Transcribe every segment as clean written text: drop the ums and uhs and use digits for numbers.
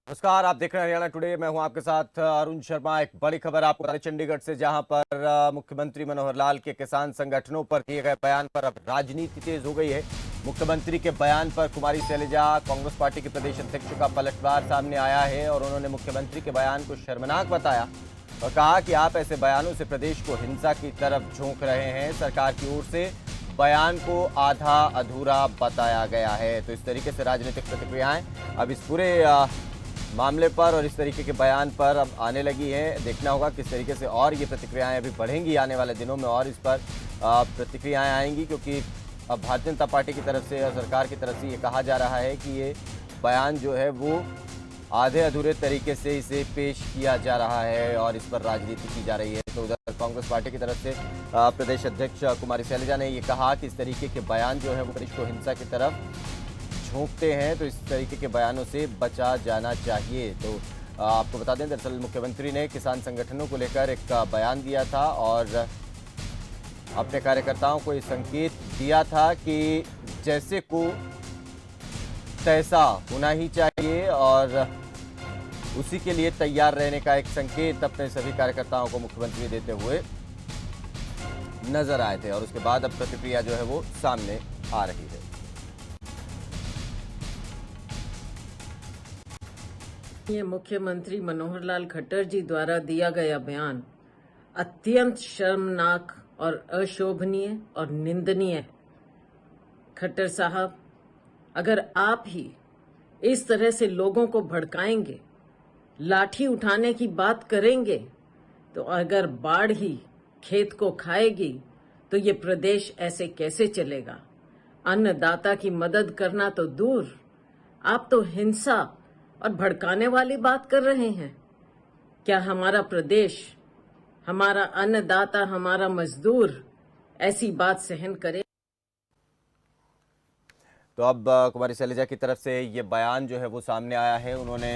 नमस्कार, आप देख रहे हैं हरियाणा टुडे। मैं हूं आपके साथ अरुण शर्मा। एक बड़ी खबर आपको बता दें चंडीगढ़ से, जहां पर मुख्यमंत्री मनोहर लाल के किसान संगठनों पर दिए गए बयान पर अब राजनीति तेज हो गई है। मुख्यमंत्री के बयान पर कुमारी शैलजा कांग्रेस पार्टी के प्रदेश अध्यक्ष का पलटवार सामने आया है और उन्होंने मुख्यमंत्री के बयान को शर्मनाक बताया और कहा कि आप ऐसे बयानों से प्रदेश को हिंसा की तरफ झोंक रहे हैं। सरकार की ओर से बयान को आधा अधूरा बताया गया है। तो इस तरीके से राजनीतिक प्रतिक्रियाएं अब इस पूरे मामले पर और इस तरीके के बयान पर अब आने लगी है। देखना होगा किस तरीके से और ये प्रतिक्रियाएं अभी बढ़ेंगी आने वाले दिनों में, और इस पर प्रतिक्रियाएं आएंगी, क्योंकि अब भारतीय जनता पार्टी की तरफ से और सरकार की तरफ से ये कहा जा रहा है कि ये बयान जो है वो आधे अधूरे तरीके से इसे पेश किया जा रहा है और इस पर राजनीति की जा रही है। तो उधर कांग्रेस पार्टी की तरफ से प्रदेश अध्यक्ष कुमारी शैलजा ने ये कहा कि इस तरीके के बयान जो है वो प्रदेश को हिंसा की तरफ झोंकते हैं, तो इस तरीके के बयानों से बचा जाना चाहिए। तो आपको बता दें, दरअसल मुख्यमंत्री ने किसान संगठनों को लेकर एक बयान दिया था और अपने कार्यकर्ताओं को ये संकेत दिया था कि जैसे को तैसा होना ही चाहिए और उसी के लिए तैयार रहने का एक संकेत अपने सभी कार्यकर्ताओं को मुख्यमंत्री देते हुए नजर आए थे। और उसके बाद अब प्रतिक्रिया जो है वो सामने आ रही है। ये मुख्यमंत्री मनोहर लाल खट्टर जी द्वारा दिया गया बयान अत्यंत शर्मनाक और अशोभनीय और निंदनीय है। खट्टर साहब, अगर आप ही इस तरह से लोगों को भड़काएंगे, लाठी उठाने की बात करेंगे, तो अगर बाढ़ ही खेत को खाएगी तो ये प्रदेश ऐसे कैसे चलेगा। अन्नदाता की मदद करना तो दूर, आप तो हिंसा और भड़काने वाली बात कर रहे हैं। क्या हमारा प्रदेश, हमारा अन्नदाता, हमारा मजदूर ऐसी बात सहन करे? तो अब कुमारी शैलजा की तरफ से ये बयान जो है वो सामने आया है। उन्होंने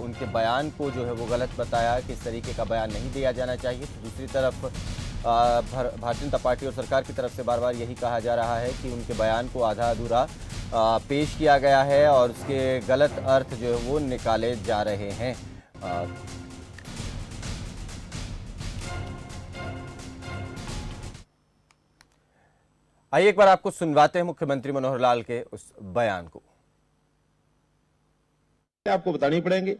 उनके बयान को जो है वो गलत बताया कि इस तरीके का बयान नहीं दिया जाना चाहिए। तो दूसरी तरफ भारतीय जनता पार्टी और सरकार की तरफ से बार बार यही कहा जा रहा है कि उनके बयान को आधा अधूरा पेश किया गया है और उसके गलत अर्थ जो है वो निकाले जा रहे हैं। आइए एक बार आपको सुनवाते हैं मुख्यमंत्री मनोहर लाल के उस बयान को। आपको बतानी पड़ेंगे।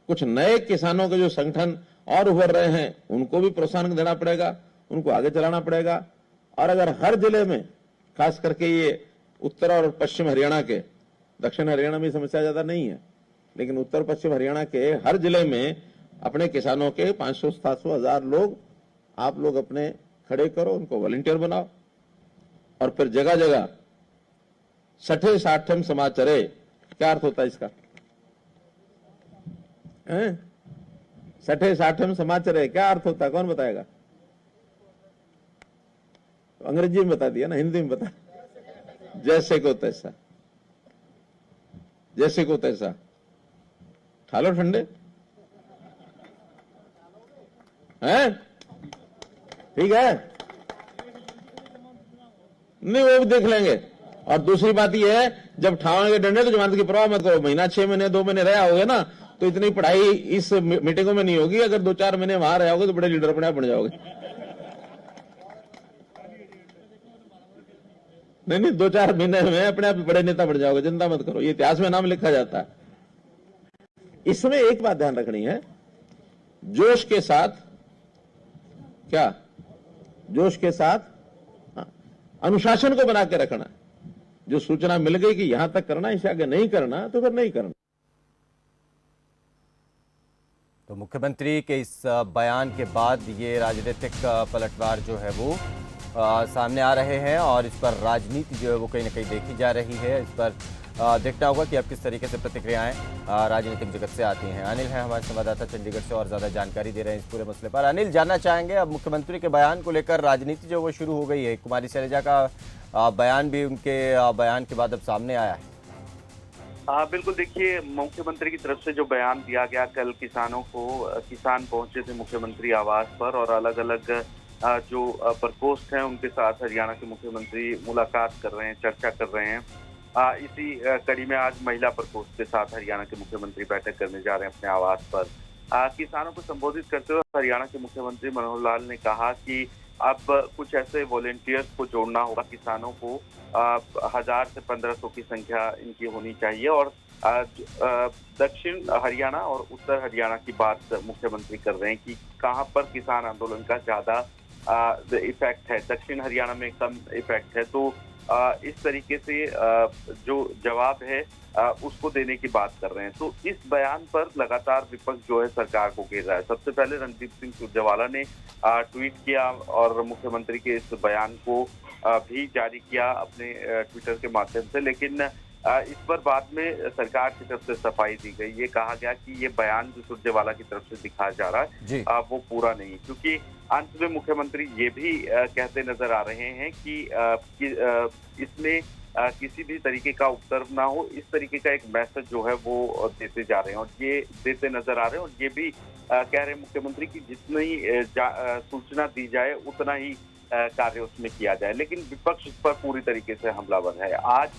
कुछ नए किसानों के जो संगठन और उभर रहे हैं उनको भी प्रोत्साहन देना पड़ेगा, उनको आगे चलाना पड़ेगा। और अगर हर जिले में, खास करके ये उत्तर और पश्चिम हरियाणा के, दक्षिण हरियाणा में समस्या ज्यादा नहीं है, लेकिन उत्तर पश्चिम हरियाणा के हर जिले में अपने किसानों के 500, 700, 1000 लोग आप लोग अपने खड़े करो, उनको वॉलंटियर बनाओ और फिर जगह जगह सठे साठम समाचरे। क्या अर्थ होता है इसका? सठे साठम समाचरे क्या अर्थ होता है? कौन बताएगा? अंग्रेजी में बता दिया ना, हिंदी में बता। जैसे को तैसा, जैसे को तैसा। ठालो ठंडे हैं, ठीक है? नहीं, वो भी देख लेंगे। और दूसरी बात यह है, जब ठावेंगे डंडे तो जमानत की परवाह मत करो। महीना 6 महीने 2 महीने रहा होगे ना, तो इतनी पढ़ाई इस मीटिंगों में नहीं होगी। अगर 2-4 महीने वहां रहे होगे तो बड़े लीडर अपने आप बन जाओगे। नहीं, 2-4 महीने में अपने आप बड़े नेता बन जाओगे, चिंता मत करो। ये इतिहास में नाम लिखा जाता है। इसमें एक बात ध्यान रखनी है, जोश के साथ, क्या जोश के साथ अनुशासन को बना के रखना। जो सूचना मिल गई कि यहां तक करना, इससे आगे नहीं करना, तो फिर नहीं करना। तो मुख्यमंत्री के इस बयान के बाद ये राजनीतिक पलटवार जो है वो सामने आ रहे हैं और इस पर राजनीति जो है वो कहीं ना कहीं देखी जा रही है। इस पर देखना होगा कि अब किस तरीके से प्रतिक्रियाएं राजनीतिक जगत से आती हैं। अनिल हैं हमारे संवाददाता चंडीगढ़ से और ज़्यादा जानकारी दे रहे हैं इस पूरे मसले पर। अनिल, जानना चाहेंगे, अब मुख्यमंत्री के बयान को लेकर राजनीति जो वो शुरू हो गई है। कुमारी शैलजा का बयान भी उनके बयान के बाद अब सामने आया है। हाँ बिल्कुल, देखिए मुख्यमंत्री की तरफ से जो बयान दिया गया, कल किसान पहुंचे थे मुख्यमंत्री आवास पर और अलग अलग जो प्रकोष्ठ हैं उनके साथ हरियाणा के मुख्यमंत्री मुलाकात कर रहे हैं, चर्चा कर रहे हैं। इसी कड़ी में आज महिला प्रकोष्ठ के साथ हरियाणा के मुख्यमंत्री बैठक करने जा रहे हैं अपने आवास पर। किसानों को संबोधित करते हुए हरियाणा के मुख्यमंत्री मनोहर लाल ने कहा कि अब कुछ ऐसे वॉलेंटियर्स को जोड़ना होगा, किसानों को 1000 से 1500 की संख्या इनकी होनी चाहिए। और दक्षिण हरियाणा और उत्तर हरियाणा की बात मुख्यमंत्री कर रहे हैं कि कहां पर किसान आंदोलन का ज्यादा इफेक्ट है। दक्षिण हरियाणा में कम इफेक्ट है, तो इस तरीके से जो जवाब है उसको देने की बात कर रहे हैं। तो इस बयान पर लगातार विपक्ष जो है सरकार को घेर रहा है। सबसे पहले रणदीप सिंह सुरजेवाला ने ट्वीट किया और मुख्यमंत्री के इस बयान को भी जारी किया अपने ट्विटर के माध्यम से, लेकिन इस पर बाद में सरकार की तरफ से सफाई दी गई। ये कहा गया कि ये बयान जो सुरजेवाला की तरफ से दिखाया जा रहा है वो पूरा नहीं, क्योंकि अंत में मुख्यमंत्री ये भी कहते नजर आ रहे हैं कि इसमें किसी भी तरीके का उपद्रव ना हो, इस तरीके का एक मैसेज जो है वो देते जा रहे हैं और ये देते नजर आ रहे हैं। और ये भी कह रहे हैं मुख्यमंत्री की जितनी सूचना दी जाए उतना ही कार्य उसमें किया जाए, लेकिन विपक्ष इस पर पूरी तरीके से हमलावर है। आज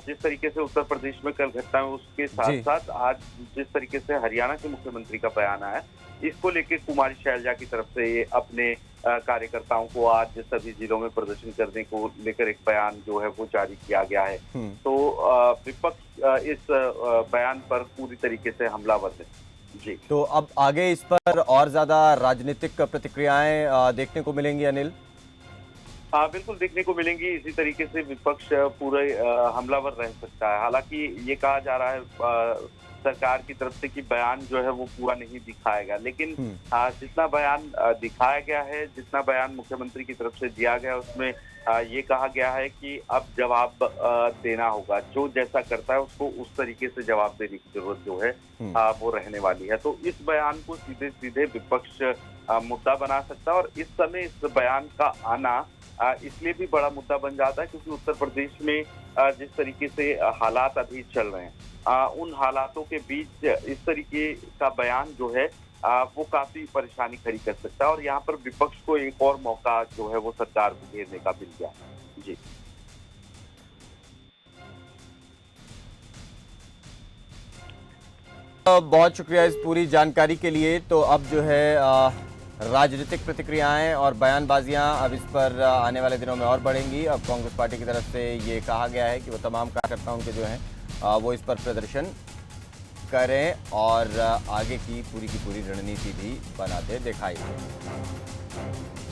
जिस तरीके से उत्तर प्रदेश में कल घटना है, उसके साथ साथ आज जिस तरीके से हरियाणा के मुख्यमंत्री का बयान आया, इसको लेकर कुमारी शैलजा की तरफ से अपने कार्यकर्ताओं को आज सभी जिलों में प्रदर्शन करने को लेकर एक बयान जो है वो जारी किया गया है। तो विपक्ष इस बयान पर पूरी तरीके से हमलावर है। जी, तो अब आगे इस पर और ज्यादा राजनीतिक प्रतिक्रियाएं देखने को मिलेंगी अनिल? हाँ, बिल्कुल देखने को मिलेंगी। इसी तरीके से विपक्ष पूरे हमलावर रह सकता है। हालांकि ये कहा जा रहा है सरकार की तरफ से कि बयान जो है वो पूरा नहीं दिखाएगा, लेकिन जितना बयान दिखाया गया है, जितना बयान मुख्यमंत्री की तरफ से दिया गया, उसमें ये कहा गया है कि अब जवाब देना होगा। जो जैसा करता है उसको उस तरीके से जवाब देने की जरूरत जो है वो रहने वाली है। तो इस बयान को सीधे सीधे विपक्ष मुद्दा बना सकता है। और इस समय इस बयान का आना इसलिए भी बड़ा मुद्दा बन जाता है क्योंकि उत्तर प्रदेश में जिस तरीके से हालात अभी चल रहे हैं, उन हालातों के बीच इस तरीके का बयान जो है वो काफी परेशानी खड़ी कर सकता है। और यहाँ पर विपक्ष को एक और मौका जो है वो सरकार को घेरने का मिल गया। जी, बहुत शुक्रिया इस पूरी जानकारी के लिए। तो अब जो है राजनीतिक प्रतिक्रियाएं और बयानबाजियां अब इस पर आने वाले दिनों में और बढ़ेंगी। अब कांग्रेस पार्टी की तरफ से ये कहा गया है कि वो तमाम कार्यकर्ताओं के जो हैं वो इस पर प्रदर्शन करें और आगे की पूरी रणनीति भी बनाते दिखाई दें।